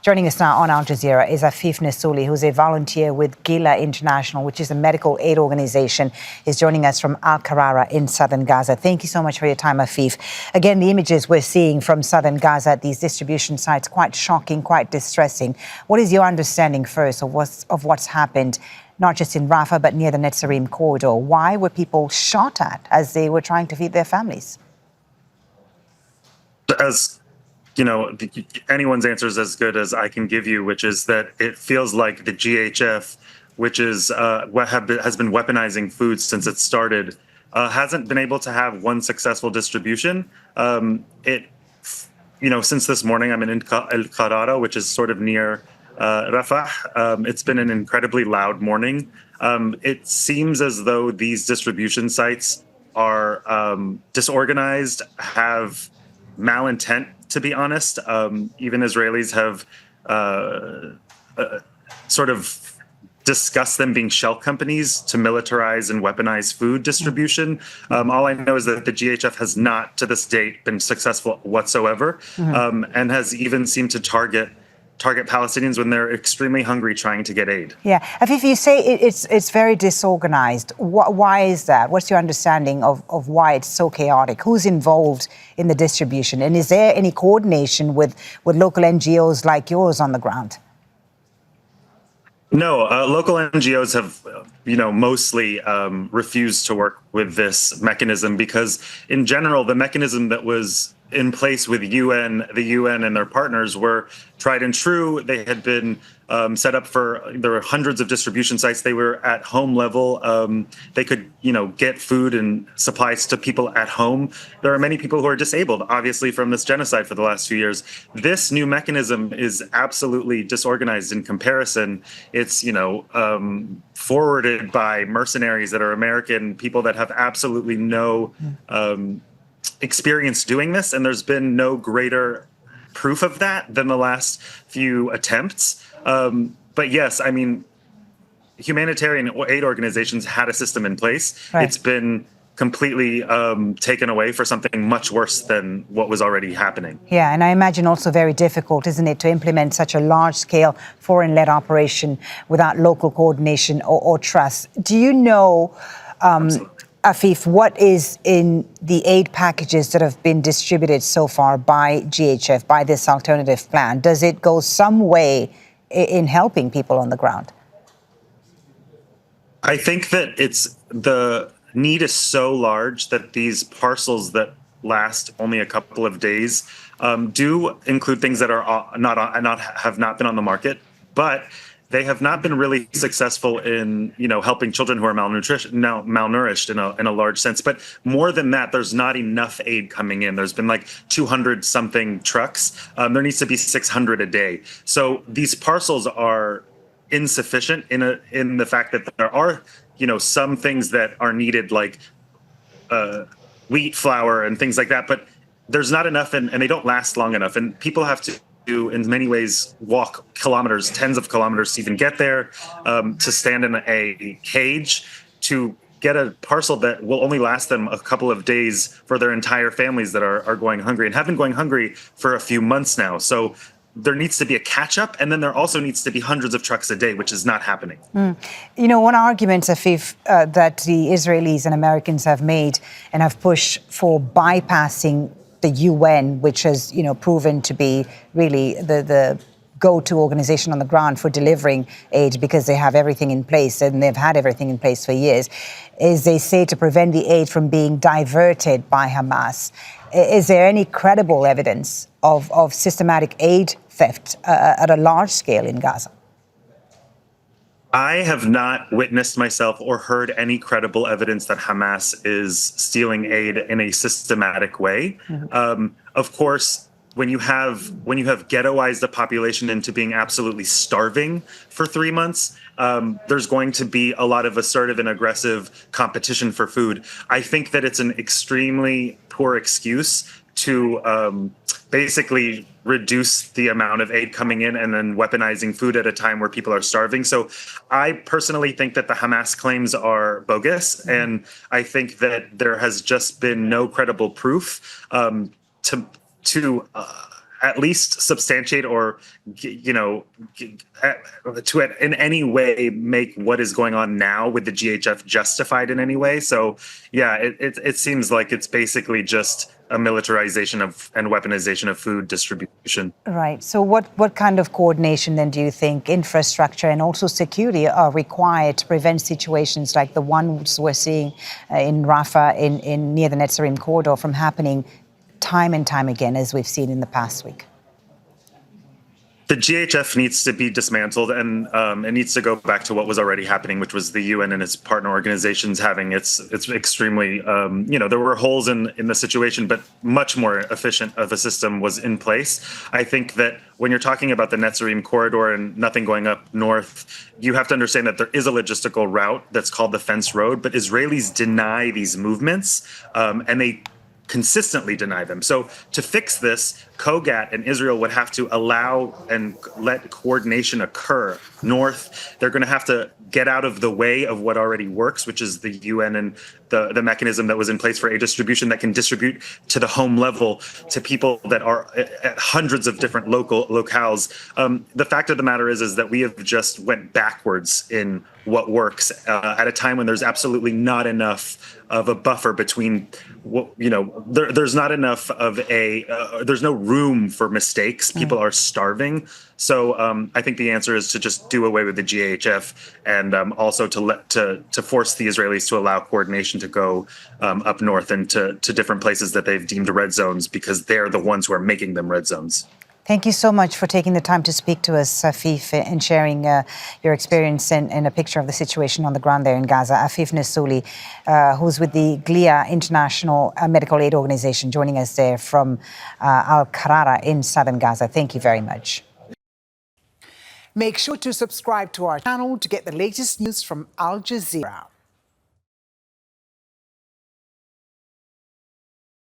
Joining us now on Al Jazeera is Afeef Nessouli, who's a volunteer with Glia International, which is a medical aid organization. He's joining us from al-Qarara in southern Gaza. Thank you so much for your time, Afeef. Again, the images we're seeing from southern Gaza at these distribution sites, quite shocking, quite distressing. What is your understanding first of what's happened, not just in Rafah, but near the Netzarim corridor? Why were people shot at as they were trying to feed their families? As you know, anyone's answer is as good as I can give you, which is that it feels like the GHF, which is has been weaponizing food since it started, hasn't been able to have one successful distribution. Since this morning, I'm in al-Qarara, which is sort of near Rafah. It's been an incredibly loud morning. It seems as though these distribution sites are disorganized, have malintent, to be honest. Even Israelis have sort of discussed them being shell companies to militarize and weaponize food distribution. All I know is that the GHF has not, to this date, been successful whatsoever, and has even seemed to target Palestinians when they're extremely hungry trying to get aid. Yeah. Afeef, you say it's very disorganized. Why is that? What's your understanding of why it's so chaotic? Who's involved in the distribution? And is there any coordination with local NGOs like yours on the ground? No, local NGOs have, mostly refused to work with this mechanism because, in general, the mechanism that was in place with the UN and their partners were tried and true. They had been set up there were hundreds of distribution sites. They were at home level. They could, get food and supplies to people at home. There are many people who are disabled, obviously, from this genocide for the last few years. This new mechanism is absolutely disorganized in comparison. It's, forwarded by mercenaries that are American, people that have absolutely no experience doing this, and there's been no greater proof of that than the last few attempts. But yes, I mean, humanitarian aid organizations had a system in place. Right. It's been completely taken away for something much worse than what was already happening. Yeah, and I imagine also very difficult, isn't it, to implement such a large-scale foreign-led operation without local coordination or trust. Do you know, Afeef, what is in the aid packages that have been distributed so far by GHF, by this alternative plan? Does it go some way in helping people on the ground? I think that the need is so large that these parcels that last only a couple of days do include things that are have not been on the market, but they have not been really successful in, helping children who are malnourished in a large sense. But more than that, there's not enough aid coming in. There's been like 200 something trucks. There needs to be 600 a day. So these parcels are insufficient in the fact that there are, some things that are needed, like wheat flour and things like that. But there's not enough, and they don't last long enough. And people have to, in many ways, walk kilometers, tens of kilometers to even get there, to stand in a cage to get a parcel that will only last them a couple of days for their entire families that are going hungry and have been going hungry for a few months now. So there needs to be a catch-up, and then there also needs to be hundreds of trucks a day, which is not happening. One argument, Afeef, that the Israelis and Americans have made and have pushed for bypassing the UN, which has, proven to be really the go-to organization on the ground for delivering aid because they have everything in place and they've had everything in place for years, is they say to prevent the aid from being diverted by Hamas. Is there any credible evidence of systematic aid theft at a large scale in Gaza? I have not witnessed myself or heard any credible evidence that Hamas is stealing aid in a systematic way. Of course, when you have ghettoized a population into being absolutely starving for 3 months, there's going to be a lot of assertive and aggressive competition for food. I think that it's an extremely poor excuse to basically reduce the amount of aid coming in and then weaponizing food at a time where people are starving. So I personally think that the Hamas claims are bogus, and I think that there has just been no credible proof to at least substantiate or, to in any way make what is going on now with the GHF justified in any way. So, yeah, it seems like it's basically just a militarization of and weaponization of food distribution. Right. So what kind of coordination then do you think, infrastructure and also security are required to prevent situations like the ones we're seeing in Rafah in near the Netzarim corridor from happening time and time again, as we've seen in the past week? The GHF needs to be dismantled, and it needs to go back to what was already happening, which was the UN and its partner organizations having its extremely, there were holes in the situation, but much more efficient of a system was in place. I think that when you're talking about the Netzarim corridor and nothing going up north, you have to understand that there is a logistical route that's called the fence road, but Israelis deny these movements, and they consistently deny them. So to fix this, COGAT and Israel would have to allow and let coordination occur north. They're going to have to get out of the way of what already works, which is the UN and the mechanism that was in place for aid distribution that can distribute to the home level to people that are at hundreds of different locales. The fact of the matter is that we have just went backwards in what works at a time when there's absolutely not enough of a buffer between, there's not enough of there's no room for mistakes. People are starving. So I think the answer is to just do away with the GHF and also to force the Israelis to allow coordination to go up north and to different places that they've deemed red zones, because they're the ones who are making them red zones. Thank you so much for taking the time to speak to us, Afeef, and sharing your experience and a picture of the situation on the ground there in Gaza. Afeef Nessouli, who's with the Glia International medical aid organization, joining us there from al-Qarara in southern Gaza. Thank you very much. Make sure to subscribe to our channel to get the latest news from Al Jazeera.